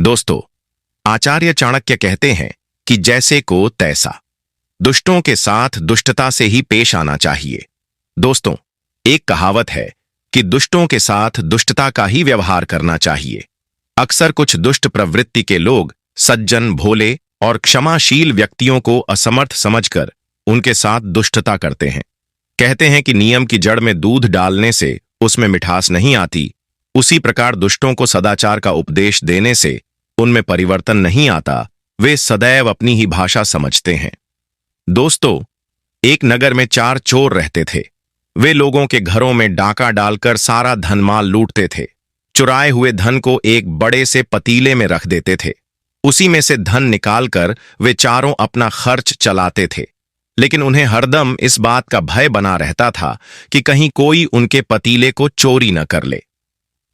दोस्तों, आचार्य चाणक्य कहते हैं कि जैसे को तैसा, दुष्टों के साथ दुष्टता से ही पेश आना चाहिए। दोस्तों, एक कहावत है कि दुष्टों के साथ दुष्टता का ही व्यवहार करना चाहिए। अक्सर कुछ दुष्ट प्रवृत्ति के लोग सज्जन, भोले और क्षमाशील व्यक्तियों को असमर्थ समझकर उनके साथ दुष्टता करते हैं। कहते हैं कि नियम की जड़ में दूध डालने से उसमें मिठास नहीं आती, उसी प्रकार दुष्टों को सदाचार का उपदेश देने से उनमें परिवर्तन नहीं आता, वे सदैव अपनी ही भाषा समझते हैं। दोस्तों, एक नगर में 4 चोर रहते थे। वे लोगों के घरों में डाका डालकर सारा धनमाल लूटते थे। चुराए हुए धन को एक बड़े से पतीले में रख देते थे। उसी में से धन निकालकर वे चारों अपना खर्च चलाते थे। लेकिन उन्हें हरदम इस बात का भय बना रहता था कि कहीं कोई उनके पतीले को चोरी न कर ले।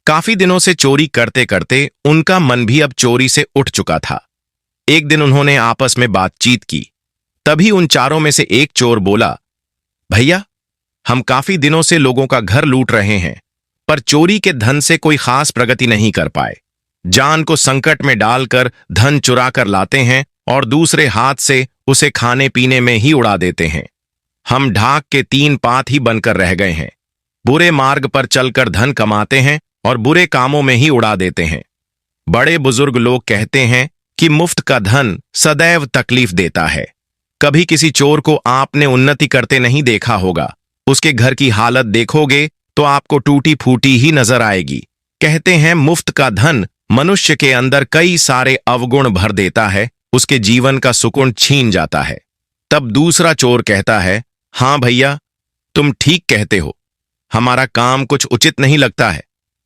काफी दिनों से चोरी करते करते उनका मन भी अब चोरी से उठ चुका था। एक दिन उन्होंने आपस में बातचीत की। तभी उन चारों में से एक चोर बोला, भैया, हम काफी दिनों से लोगों का घर लूट रहे हैं, पर चोरी के धन से कोई खास प्रगति नहीं कर पाए। जान को संकट में डालकर धन चुरा कर लाते हैं और दूसरे हाथ से उसे खाने पीने में ही उड़ा देते हैं। हम ढाक के 3 पात ही बनकर रह गए हैं। बुरे मार्ग पर चलकर धन कमाते हैं और बुरे कामों में ही उड़ा देते हैं। बड़े बुजुर्ग लोग कहते हैं कि मुफ्त का धन सदैव तकलीफ देता है। कभी किसी चोर को आपने उन्नति करते नहीं देखा होगा। उसके घर की हालत देखोगे तो आपको टूटी फूटी ही नजर आएगी। कहते हैं मुफ्त का धन मनुष्य के अंदर कई सारे अवगुण भर देता है, उसके जीवन का सुकून छीन जाता है। तब दूसरा चोर कहता है, हां भैया, तुम ठीक कहते हो, हमारा काम कुछ उचित नहीं लगता है।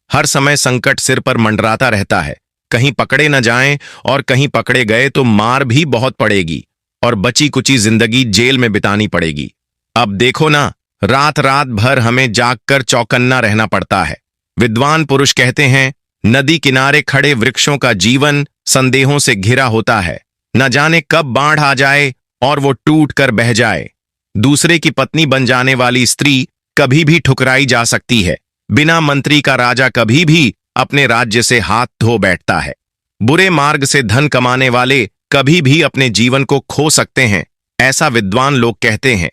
हर समय संकट सिर पर मंडराता रहता है। कहीं पकड़े न जाएं और कहीं पकड़े गए तो मार भी बहुत पड़ेगी और बची कुची जिंदगी जेल में बितानी पड़ेगी। अब देखो ना, रात रात भर हमें जागकर चौकन्ना रहना पड़ता है। विद्वान पुरुष कहते हैं, नदी किनारे खड़े वृक्षों का जीवन संदेहों से घिरा होता है। न जाने कब बाढ़ आ जाए और वो टूट कर बह जाए। दूसरे की पत्नी बन जाने वाली स्त्री कभी भी ठुकराई जा सकती है। बिना मंत्री का राजा कभी भी अपने राज्य से हाथ धो बैठता है। बुरे मार्ग से धन कमाने वाले कभी भी अपने जीवन को खो सकते हैं, ऐसा विद्वान लोग कहते हैं।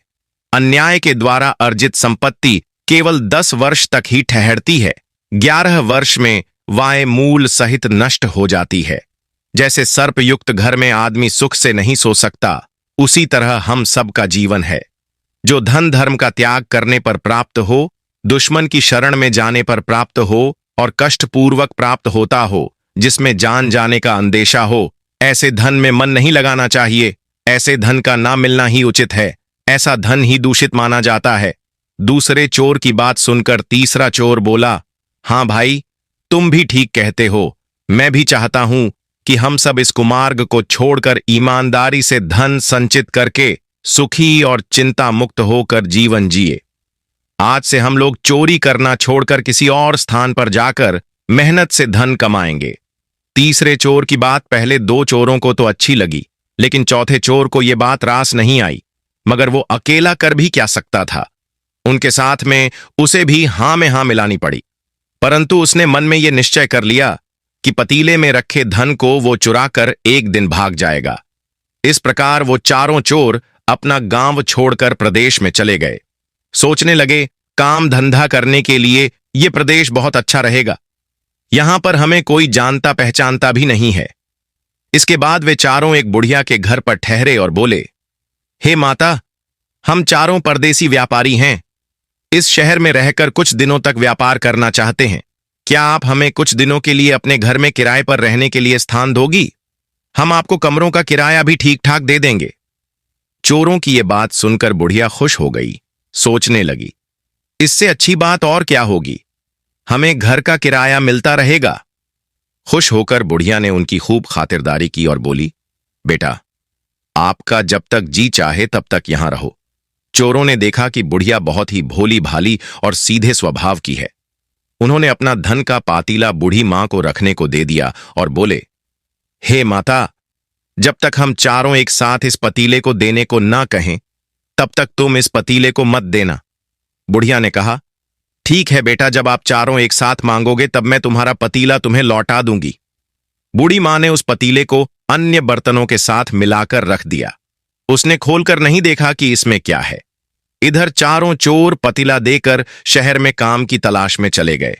अन्याय के द्वारा अर्जित संपत्ति केवल 10 वर्ष तक ही ठहरती है। 11 वर्ष में वह मूल सहित नष्ट हो जाती है। जैसे सर्पयुक्त घर में आदमी सुख से नहीं सो सकता, उसी तरह हम सब का जीवन है। जो धन धर्म का त्याग करने पर प्राप्त हो, दुश्मन की शरण में जाने पर प्राप्त हो और कष्टपूर्वक प्राप्त होता हो, जिसमें जान जाने का अंदेशा हो, ऐसे धन में मन नहीं लगाना चाहिए। ऐसे धन का ना मिलना ही उचित है। ऐसा धन ही दूषित माना जाता है। दूसरे चोर की बात सुनकर तीसरा चोर बोला, हां भाई, तुम भी ठीक कहते हो। मैं भी चाहता हूं कि हम सब इस कुमार्ग को छोड़कर ईमानदारी से धन संचित करके सुखी और चिंता मुक्त होकर जीवन जिए। आज से हम लोग चोरी करना छोड़कर किसी और स्थान पर जाकर मेहनत से धन कमाएंगे। तीसरे चोर की बात पहले 2 चोरों को तो अच्छी लगी, लेकिन चौथे चोर को यह बात रास नहीं आई। मगर वो अकेला कर भी क्या सकता था। उनके साथ में उसे भी हां में हां मिलानी पड़ी। परंतु उसने मन में यह निश्चय कर लिया कि पतीले में रखे धन को वो चुराकर एक दिन भाग जाएगा। इस प्रकार वो चारों चोर अपना गांव छोड़कर प्रदेश में चले गए। सोचने लगे, काम धंधा करने के लिए ये प्रदेश बहुत अच्छा रहेगा। यहां पर हमें कोई जानता पहचानता भी नहीं है। इसके बाद वे चारों एक बुढ़िया के घर पर ठहरे और बोले, हे माता, हम चारों परदेसी व्यापारी हैं। इस शहर में रहकर कुछ दिनों तक व्यापार करना चाहते हैं। क्या आप हमें कुछ दिनों के लिए अपने घर में किराए पर रहने के लिए स्थान दोगी? हम आपको कमरों का किराया भी ठीक ठाक दे देंगे। चोरों की यह बात सुनकर बुढ़िया खुश हो गई। सोचने लगी, इससे अच्छी बात और क्या होगी, हमें घर का किराया मिलता रहेगा। खुश होकर बुढ़िया ने उनकी खूब खातिरदारी की और बोली, बेटा, आपका जब तक जी चाहे तब तक यहां रहो। चोरों ने देखा कि बुढ़िया बहुत ही भोली भाली और सीधे स्वभाव की है। उन्होंने अपना धन का पातीला बूढ़ी मां को रखने को दे दिया और बोले, हे माता, जब तक हम चारों एक साथ इस पतीले को देने को ना कहें, तब तक तुम इस पतीले को मत देना। बुढ़िया ने कहा, ठीक है बेटा, जब आप चारों एक साथ मांगोगे तब मैं तुम्हारा पतीला तुम्हें लौटा दूंगी। बूढ़ी मां ने उस पतीले को अन्य बर्तनों के साथ मिलाकर रख दिया। उसने खोलकर नहीं देखा कि इसमें क्या है। इधर चारों चोर पतीला देकर शहर में काम की तलाश में चले गए।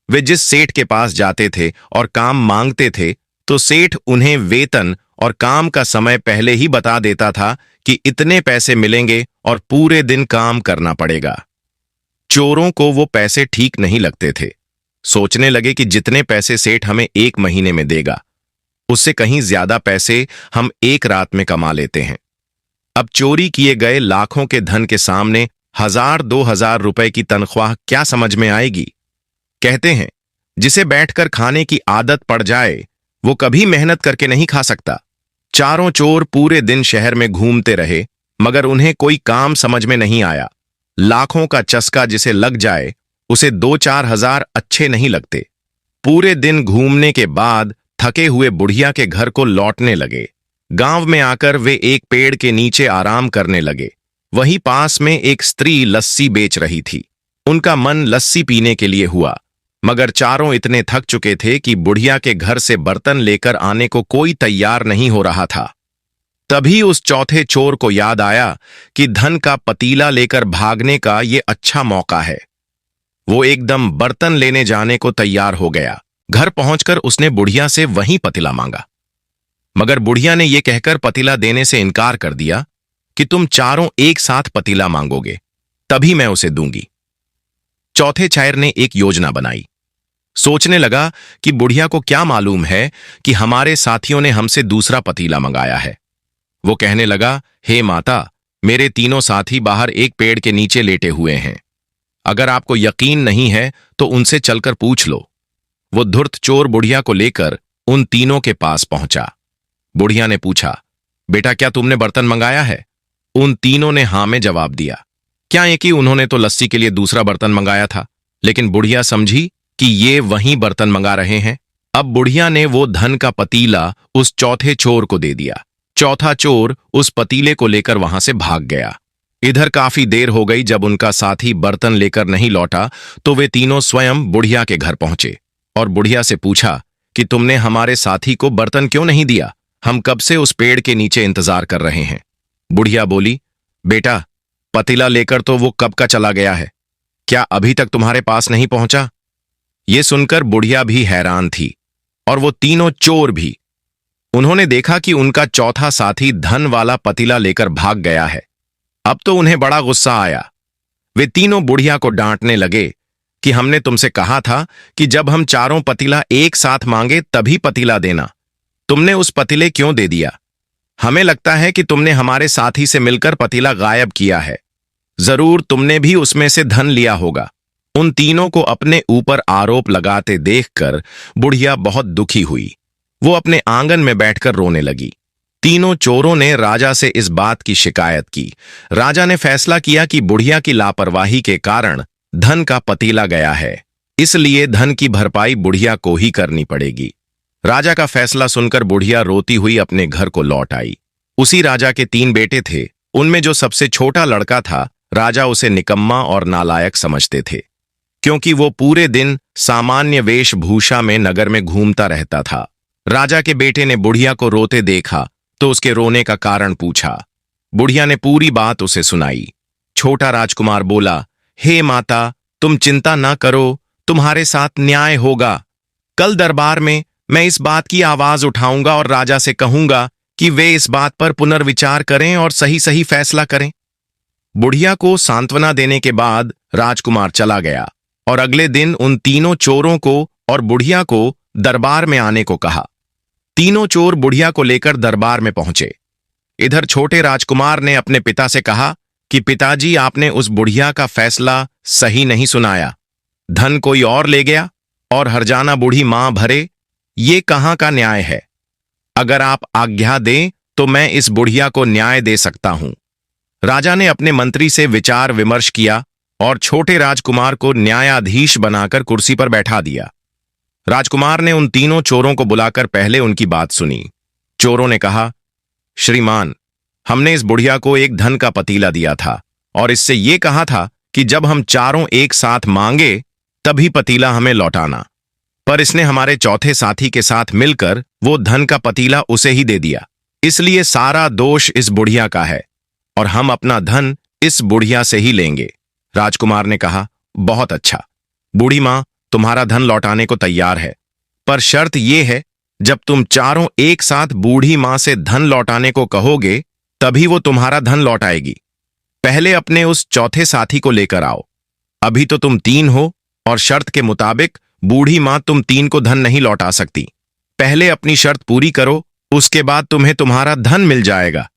वे जिस सेठ के पास जाते थे और काम मांगते थे तो सेठ उन्हें वेतन और काम का समय पहले ही बता देता था कि इतने पैसे मिलेंगे और पूरे दिन काम करना पड़ेगा। चोरों को वो पैसे ठीक नहीं लगते थे। सोचने लगे कि जितने पैसे सेठ हमें 1 महीने में देगा उससे कहीं ज्यादा पैसे हम 1 रात में कमा लेते हैं। अब चोरी किए गए लाखों के धन के सामने 1000-2000 रुपए की तनख्वाह क्या समझ में आएगी। कहते हैं जिसे बैठकर खाने की आदत पड़ जाए वो कभी मेहनत करके नहीं खा सकता। चारों चोर पूरे दिन शहर में घूमते रहे मगर उन्हें कोई काम समझ में नहीं आया। लाखों का चस्का जिसे लग जाए उसे 2-4 हजार अच्छे नहीं लगते। पूरे दिन घूमने के बाद थके हुए बुढ़िया के घर को लौटने लगे। गांव में आकर वे एक पेड़ के नीचे आराम करने लगे। वहीं पास में एक स्त्री लस्सी बेच रही थी। उनका मन लस्सी पीने के लिए हुआ मगर चारों इतने थक चुके थे कि बुढ़िया के घर से बर्तन लेकर आने को कोई तैयार नहीं हो रहा था। तभी उस चौथे चोर को याद आया कि धन का पतीला लेकर भागने का ये अच्छा मौका है। वो एकदम बर्तन लेने जाने को तैयार हो गया। घर पहुंचकर उसने बुढ़िया से वहीं पतीला मांगा मगर बुढ़िया ने यह कहकर पतीला देने से इनकार कर दिया कि तुम चारों एक साथ पतीला मांगोगे तभी मैं उसे दूंगी। चौथे चोर ने एक योजना बनाई। सोचने लगा कि बुढ़िया को क्या मालूम है कि हमारे साथियों ने हमसे दूसरा पतीला मंगाया है। वो कहने लगा, हे माता, मेरे तीनों साथी बाहर एक पेड़ के नीचे लेटे हुए हैं। अगर आपको यकीन नहीं है तो उनसे चलकर पूछ लो। वो धूर्त चोर बुढ़िया को लेकर उन तीनों के पास पहुंचा। बुढ़िया ने पूछा, बेटा क्या तुमने बर्तन मंगाया है? उन तीनों ने हां में जवाब दिया। क्या ये कि उन्होंने तो लस्सी के लिए दूसरा बर्तन मंगाया था, लेकिन बुढ़िया समझी कि ये वही बर्तन मंगा रहे हैं। अब बुढ़िया ने वो धन का पतीला उस चौथे चोर को दे दिया। चौथा चोर उस पतीले को लेकर वहां से भाग गया। इधर काफी देर हो गई। जब उनका साथी बर्तन लेकर नहीं लौटा तो वे तीनों स्वयं बुढ़िया के घर पहुंचे और बुढ़िया से पूछा कि तुमने हमारे साथी को बर्तन क्यों नहीं दिया? हम कब से उस पेड़ के नीचे इंतजार कर रहे हैं। बुढ़िया बोली, बेटा पतीला लेकर तो वो कब का चला गया है, क्या अभी तक तुम्हारे पास नहीं पहुंचा? ये सुनकर बुढ़िया भी हैरान थी और वो तीनों चोर भी। उन्होंने देखा कि उनका चौथा साथी धन वाला पतीला लेकर भाग गया है। अब तो उन्हें बड़ा गुस्सा आया। वे तीनों बुढ़िया को डांटने लगे कि हमने तुमसे कहा था कि जब हम चारों पतीला एक साथ मांगे तभी पतीला देना। तुमने उस पतीले क्यों दे दिया? हमें लगता है कि तुमने हमारे साथी से मिलकर पतीला गायब किया है। जरूर तुमने भी उसमें से धन लिया होगा। उन तीनों को अपने ऊपर आरोप लगाते देखकर बुढ़िया बहुत दुखी हुई। वो अपने आंगन में बैठकर रोने लगी। तीनों चोरों ने राजा से इस बात की शिकायत की। राजा ने फैसला किया कि बुढ़िया की लापरवाही के कारण धन का पतीला गया है, इसलिए धन की भरपाई बुढ़िया को ही करनी पड़ेगी। राजा का फैसला सुनकर बुढ़िया रोती हुई अपने घर को लौट आई। उसी राजा के 3 बेटे थे। उनमें जो सबसे छोटा लड़का था, राजा उसे निकम्मा और नालायक समझते थे, क्योंकि वो पूरे दिन सामान्य वेशभूषा में नगर में घूमता रहता था। राजा के बेटे ने बुढ़िया को रोते देखा तो उसके रोने का कारण पूछा। बुढ़िया ने पूरी बात उसे सुनाई। छोटा राजकुमार बोला, हे माता, तुम चिंता ना करो, तुम्हारे साथ न्याय होगा। कल दरबार में मैं इस बात की आवाज उठाऊंगा और राजा से कहूंगा कि वे इस बात पर पुनर्विचार करें और सही सही फैसला करें। बुढ़िया को सांत्वना देने के बाद राजकुमार चला गया और अगले दिन उन तीनों चोरों को और बुढ़िया को दरबार में आने को कहा। तीनों चोर बुढ़िया को लेकर दरबार में पहुंचे। इधर छोटे राजकुमार ने अपने पिता से कहा कि पिताजी, आपने उस बुढ़िया का फैसला सही नहीं सुनाया। धन कोई और ले गया और हरजाना बूढ़ी मां भरे, ये कहां का न्याय है? अगर आप आज्ञा दें तो मैं इस बुढ़िया को न्याय दे सकता हूं। राजा ने अपने मंत्री से विचार विमर्श किया और छोटे राजकुमार को न्यायाधीश बनाकर कुर्सी पर बैठा दिया। राजकुमार ने उन तीनों चोरों को बुलाकर पहले उनकी बात सुनी। चोरों ने कहा, श्रीमान, हमने इस बुढ़िया को एक धन का पतीला दिया था और इससे ये कहा था कि जब हम चारों एक साथ मांगे तभी पतीला हमें लौटाना। पर इसने हमारे चौथे साथी के साथ मिलकर वो धन का पतीला उसे ही दे दिया। इसलिए सारा दोष इस बुढ़िया का है और हम अपना धन इस बुढ़िया से ही लेंगे। राजकुमार ने कहा, बहुत अच्छा, बूढ़ी मां तुम्हारा धन लौटाने को तैयार है, पर शर्त यह है जब तुम चारों एक साथ बूढ़ी मां से धन लौटाने को कहोगे तभी वो तुम्हारा धन लौटाएगी। पहले अपने उस चौथे साथी को लेकर आओ। अभी तो तुम 3 हो और शर्त के मुताबिक बूढ़ी मां तुम 3 को धन नहीं लौटा सकती। पहले अपनी शर्त पूरी करो, उसके बाद तुम्हें तुम्हारा धन मिल जाएगा।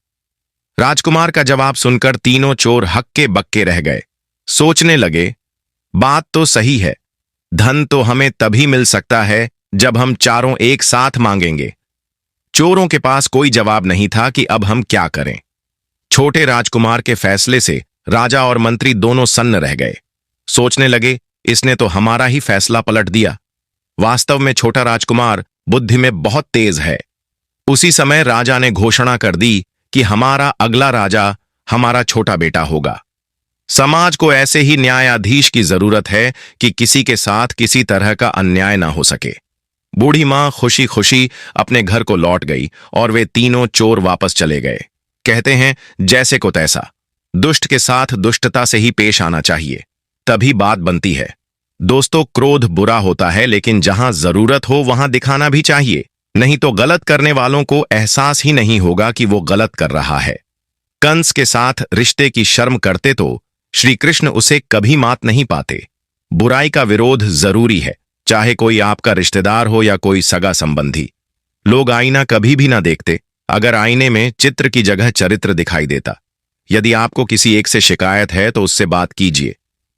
राजकुमार का जवाब सुनकर तीनों चोर हक्के बक्के रह गए। सोचने लगे, बात तो सही है, धन तो हमें तभी मिल सकता है जब हम चारों एक साथ मांगेंगे। चोरों के पास कोई जवाब नहीं था कि अब हम क्या करें। छोटे राजकुमार के फैसले से राजा और मंत्री दोनों सन्न रह गए। सोचने लगे, इसने तो हमारा ही फैसला पलट दिया। वास्तव में छोटा राजकुमार बुद्धि में बहुत तेज है। उसी समय राजा ने घोषणा कर दी कि हमारा अगला राजा हमारा छोटा बेटा होगा। समाज को ऐसे ही न्यायाधीश की जरूरत है कि किसी के साथ किसी तरह का अन्याय ना हो सके। बूढ़ी मां खुशी खुशी अपने घर को लौट गई और वे तीनों चोर वापस चले गए। कहते हैं, जैसे को तैसा, दुष्ट के साथ दुष्टता से ही पेश आना चाहिए, तभी बात बनती है। दोस्तों, क्रोध बुरा होता है, लेकिन जहां जरूरत हो वहां दिखाना भी चाहिए, नहीं तो गलत करने वालों को एहसास ही नहीं होगा कि वो गलत कर रहा है। कंस के साथ रिश्ते की शर्म करते तो श्री कृष्ण उसे कभी मात नहीं पाते। बुराई का विरोध जरूरी है, चाहे कोई आपका रिश्तेदार हो या कोई सगा संबंधी। लोग आईना कभी भी ना देखते अगर आईने में चित्र की जगह चरित्र दिखाई देता। यदि आपको किसी एक से शिकायत है तो उससे बात कीजिए,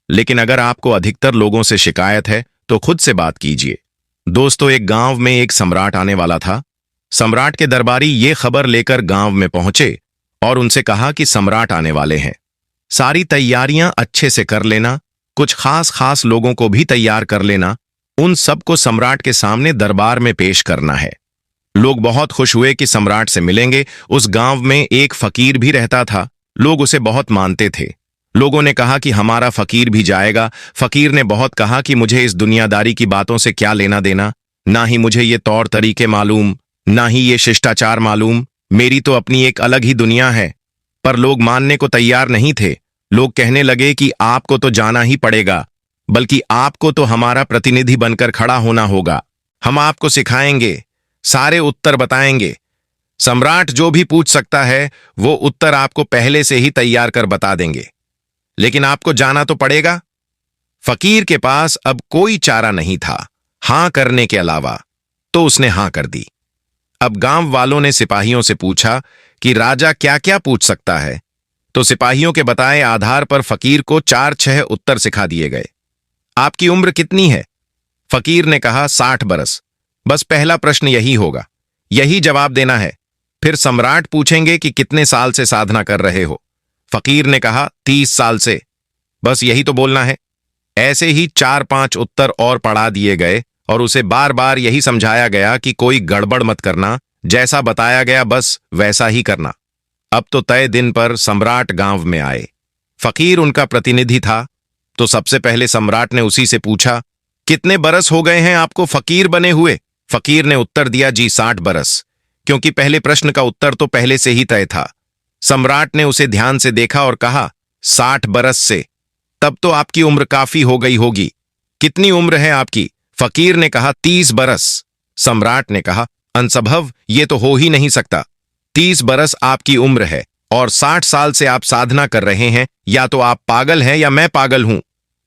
लेकिन अगर आपको अधिकतर लोगों से शिकायत है तो खुद से बात कीजिए। दोस्तों, एक गांव में एक सम्राट आने वाला था। सम्राट के दरबारी ये खबर लेकर गांव में पहुंचे और उनसे कहा कि सम्राट आने वाले हैं, सारी तैयारियां अच्छे से कर लेना, कुछ खास खास लोगों को भी तैयार कर लेना, उन सबको सम्राट के सामने दरबार में पेश करना है। लोग बहुत खुश हुए कि सम्राट से मिलेंगे। उस गांव में एक फकीर भी रहता था, लोग उसे बहुत मानते थे। लोगों ने कहा कि हमारा फकीर भी जाएगा। फकीर ने बहुत कहा कि मुझे इस दुनियादारी की बातों से क्या लेना देना, ना ही मुझे ये तौर तरीके मालूम, ना ही ये शिष्टाचार मालूम, मेरी तो अपनी एक अलग ही दुनिया है। पर लोग मानने को तैयार नहीं थे। लोग कहने लगे कि आपको तो जाना ही पड़ेगा, बल्कि आपको तो हमारा प्रतिनिधि बनकर खड़ा होना होगा। हम आपको सिखाएंगे, सारे उत्तर बताएंगे। सम्राट जो भी पूछ सकता है वो उत्तर आपको पहले से ही तैयार कर बता देंगे, लेकिन आपको जाना तो पड़ेगा। फकीर के पास अब कोई चारा नहीं था हां करने के अलावा, तो उसने हां कर दी। अब गांव वालों ने सिपाहियों से पूछा कि राजा क्या क्या पूछ सकता है, तो सिपाहियों के बताए आधार पर फकीर को 4-6 उत्तर सिखा दिए गए। आपकी उम्र कितनी है? फकीर ने कहा, 60 बरस। बस पहला प्रश्न यही होगा, यही जवाब देना है। फिर सम्राट पूछेंगे कि कितने साल से साधना कर रहे हो। फकीर ने कहा, 30 साल से। बस यही तो बोलना है। ऐसे ही 4-5 उत्तर और पढ़ा दिए गए और उसे बार बार यही समझाया गया कि कोई गड़बड़ मत करना, जैसा बताया गया बस वैसा ही करना। अब तो तय दिन पर सम्राट गांव में आए। फकीर उनका प्रतिनिधि था, तो सबसे पहले सम्राट ने उसी से पूछा, कितने बरस हो गए हैं आपको फकीर बने हुए? फकीर ने उत्तर दिया, जी 60 बरस, क्योंकि पहले प्रश्न का उत्तर तो पहले से ही तय था। सम्राट ने उसे ध्यान से देखा और कहा, 60 बरस से, तब तो आपकी उम्र काफी हो गई होगी। कितनी उम्र है आपकी? फकीर ने कहा, 30 बरस। सम्राट ने कहा, अनसंभव, ये तो हो ही नहीं सकता। 30 बरस आपकी उम्र है और 60 साल से आप साधना कर रहे हैं, या तो आप पागल हैं या मैं पागल हूं।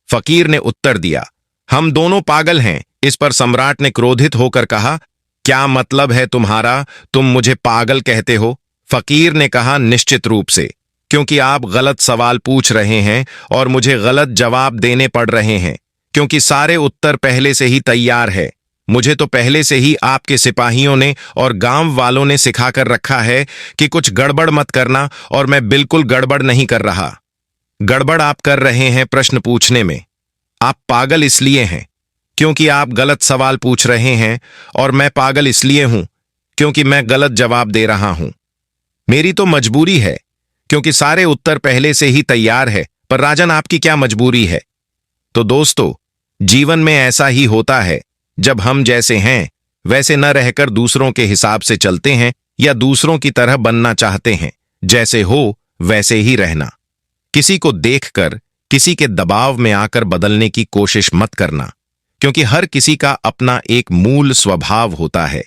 फकीर ने उत्तर दिया, हम दोनों पागल हैं। इस पर सम्राट ने क्रोधित होकर कहा, क्या मतलब है तुम्हारा, तुम मुझे पागल कहते हो? फकीर ने कहा, निश्चित रूप से, क्योंकि आप गलत सवाल पूछ रहे हैं और मुझे गलत जवाब देने पड़ रहे हैं, क्योंकि सारे उत्तर पहले से ही तैयार है। मुझे तो पहले से ही आपके सिपाहियों ने और गांव वालों ने सिखाकर रखा है कि कुछ गड़बड़ मत करना, और मैं बिल्कुल गड़बड़ नहीं कर रहा। गड़बड़ आप कर रहे हैं प्रश्न पूछने में। आप पागल इसलिए हैं क्योंकि आप गलत सवाल पूछ रहे हैं, और मैं पागल इसलिए हूं क्योंकि मैं गलत जवाब दे रहा हूं। मेरी तो मजबूरी है, क्योंकि सारे उत्तर पहले से ही तैयार है, पर राजन आपकी क्या मजबूरी है? तो दोस्तों, जीवन में ऐसा ही होता है। जब हम जैसे हैं वैसे न रहकर दूसरों के हिसाब से चलते हैं या दूसरों की तरह बनना चाहते हैं, जैसे हो वैसे ही रहना। किसी को देखकर किसी के दबाव में आकर बदलने की कोशिश मत करना, क्योंकि हर किसी का अपना एक मूल स्वभाव होता है।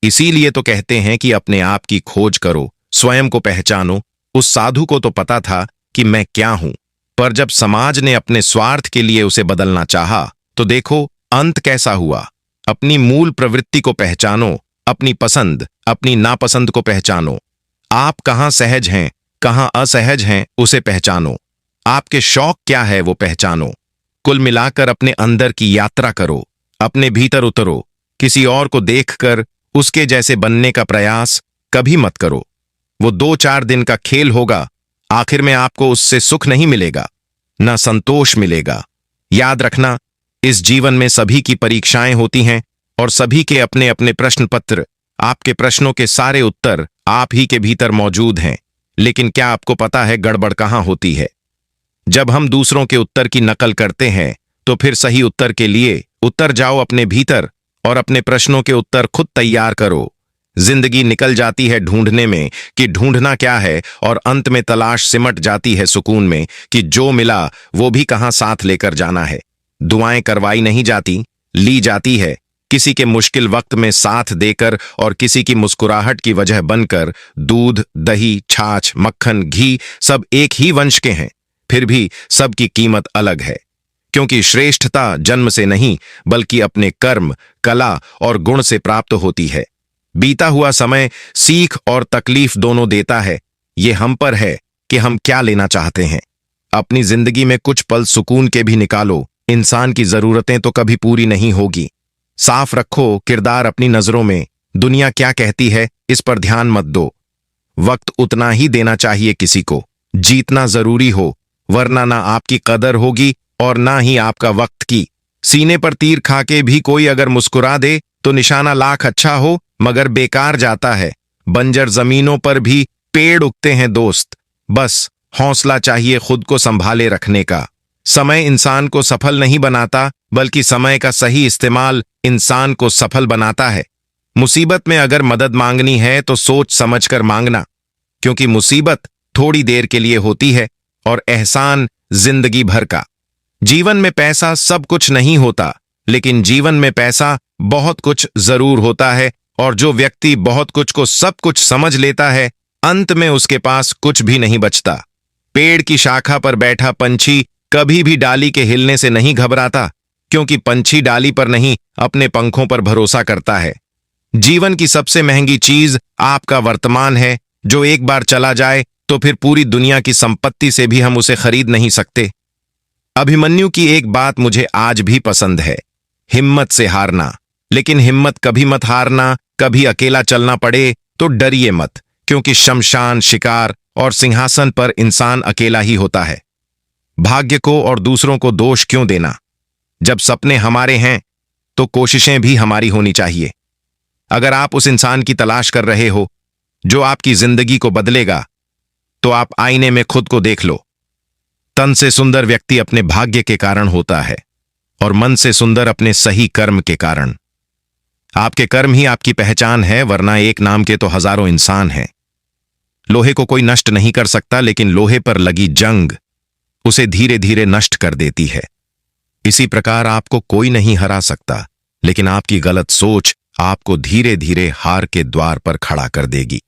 इसीलिए तो कहते हैं कि अपने आप की खोज करो, स्वयं को पहचानो। उस साधु को तो पता था कि मैं क्या हूं, पर जब समाज ने अपने स्वार्थ के लिए उसे बदलना चाहा, तो देखो अंत कैसा हुआ। अपनी मूल प्रवृत्ति को पहचानो, अपनी पसंद अपनी नापसंद को पहचानो। आप कहां सहज हैं, कहां असहज हैं, उसे पहचानो। आपके शौक क्या है वो पहचानो। कुल मिलाकर अपने अंदर की यात्रा करो, अपने भीतर उतरो। किसी और को देखकर उसके जैसे बनने का प्रयास कभी मत करो। वो 2-4 दिन का खेल होगा, आखिर में आपको उससे सुख नहीं मिलेगा, न संतोष मिलेगा। याद रखना, इस जीवन में सभी की परीक्षाएं होती हैं और सभी के अपने अपने प्रश्न पत्र। आपके प्रश्नों के सारे उत्तर आप ही के भीतर मौजूद हैं, लेकिन क्या आपको पता है गड़बड़ कहां होती है? जब हम दूसरों के उत्तर की नकल करते हैं, तो फिर सही उत्तर के लिए उत्तर जाओ अपने भीतर और अपने प्रश्नों के उत्तर खुद तैयार करो। जिंदगी निकल जाती है ढूंढने में कि ढूंढना क्या है, और अंत में तलाश सिमट जाती है सुकून में कि जो मिला वो भी कहां साथ लेकर जाना है। दुआएं करवाई नहीं जाती, ली जाती है। किसी के मुश्किल वक्त में साथ देकर और किसी की मुस्कुराहट की वजह बनकर। दूध, दही, छाछ, मक्खन, घी सब एक ही वंश के हैं, फिर भी सबकी कीमत अलग है, क्योंकि श्रेष्ठता जन्म से नहीं बल्कि अपने कर्म, कला और गुण से प्राप्त होती है। बीता हुआ समय सीख और तकलीफ दोनों देता है। ये हम पर है कि हम क्या लेना चाहते हैं। अपनी जिंदगी में कुछ पल सुकून के भी निकालो। इंसान की जरूरतें तो कभी पूरी नहीं होगी। साफ रखो किरदार अपनी नजरों में। दुनिया क्या कहती है इस पर ध्यान मत दो। वक्त उतना ही देना चाहिए किसी को। जीतना जरूरी हो, वरना ना आपकी कदर होगी और ना ही आपका वक्त की। सीने पर तीर खाके भी कोई अगर मुस्कुरा दे तो निशाना लाख अच्छा हो मगर बेकार जाता है। बंजर जमीनों पर भी पेड़ उगते हैं दोस्त। बस हौसला चाहिए खुद को संभाले रखने का। समय इंसान को सफल नहीं बनाता, बल्कि समय का सही इस्तेमाल इंसान को सफल बनाता है। मुसीबत में अगर मदद मांगनी है तो सोच समझकर मांगना, क्योंकि मुसीबत थोड़ी देर के लिए होती है और एहसान जिंदगी भर का। जीवन में पैसा सब कुछ नहीं होता, लेकिन जीवन में पैसा बहुत कुछ जरूर होता है। और जो व्यक्ति बहुत कुछ को सब कुछ समझ लेता है, अंत में उसके पास कुछ भी नहीं बचता। पेड़ की शाखा पर बैठा पंछी कभी भी डाली के हिलने से नहीं घबराता, क्योंकि पंछी डाली पर नहीं अपने पंखों पर भरोसा करता है। जीवन की सबसे महंगी चीज आपका वर्तमान है, जो एक बार चला जाए तो फिर पूरी दुनिया की संपत्ति से भी हम उसे खरीद नहीं सकते। अभिमन्यु की एक बात मुझे आज भी पसंद है, हिम्मत से हारना। लेकिन हिम्मत कभी मत हारना। कभी अकेला चलना पड़े तो डरिए मत, क्योंकि शमशान, शिकार और सिंहासन पर इंसान अकेला ही होता है। भाग्य को और दूसरों को दोष क्यों देना? जब सपने हमारे हैं तो कोशिशें भी हमारी होनी चाहिए। अगर आप उस इंसान की तलाश कर रहे हो जो आपकी जिंदगी को बदलेगा, तो आप आईने में खुद को देख लो। तन से सुंदर व्यक्ति अपने भाग्य के कारण होता है और मन से सुंदर अपने सही कर्म के कारण। आपके कर्म ही आपकी पहचान है, वरना एक नाम के तो हजारों इंसान हैं। लोहे को कोई नष्ट नहीं कर सकता, लेकिन लोहे पर लगी जंग उसे धीरे धीरे नष्ट कर देती है। इसी प्रकार आपको कोई नहीं हरा सकता, लेकिन आपकी गलत सोच आपको धीरे धीरे हार के द्वार पर खड़ा कर देगी।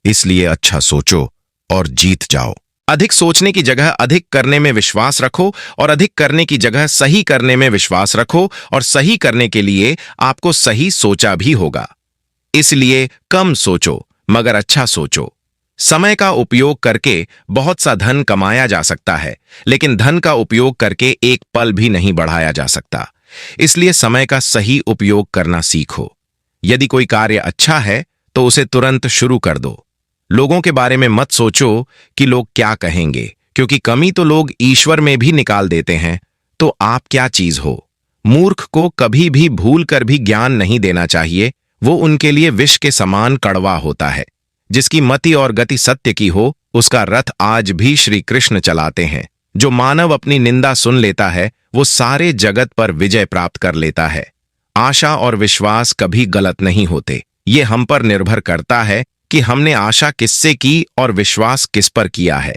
इसलिए अच्छा सोचो और जीत जाओ। अधिक सोचने की जगह अधिक करने में विश्वास रखो, और अधिक करने की जगह सही करने में विश्वास रखो, और सही करने के लिए आपको सही सोचा भी होगा। इसलिए कम सोचो मगर अच्छा सोचो। समय का उपयोग करके बहुत सा धन कमाया जा सकता है, लेकिन धन का उपयोग करके एक पल भी नहीं बढ़ाया जा सकता। इसलिए समय का सही उपयोग करना सीखो। यदि कोई कार्य अच्छा है तो उसे तुरंत शुरू कर दो। लोगों के बारे में मत सोचो कि लोग क्या कहेंगे, क्योंकि कमी तो लोग ईश्वर में भी निकाल देते हैं। तो आप क्या चीज हो? मूर्ख को कभी भी भूल कर भी ज्ञान नहीं देना चाहिए। वो उनके लिए विष के समान कड़वा होता है। जिसकी मति और गति सत्य की हो, उसका रथ आज भी श्री कृष्ण चलाते हैं। जो मानव अपनी निंदा सुन लेता है, वो सारे जगत पर विजय प्राप्त कर लेता है। आशा और विश्वास कभी गलत नहीं होते। ये हम पर निर्भर करता है कि हमने आशा किससे की और विश्वास किस पर किया है।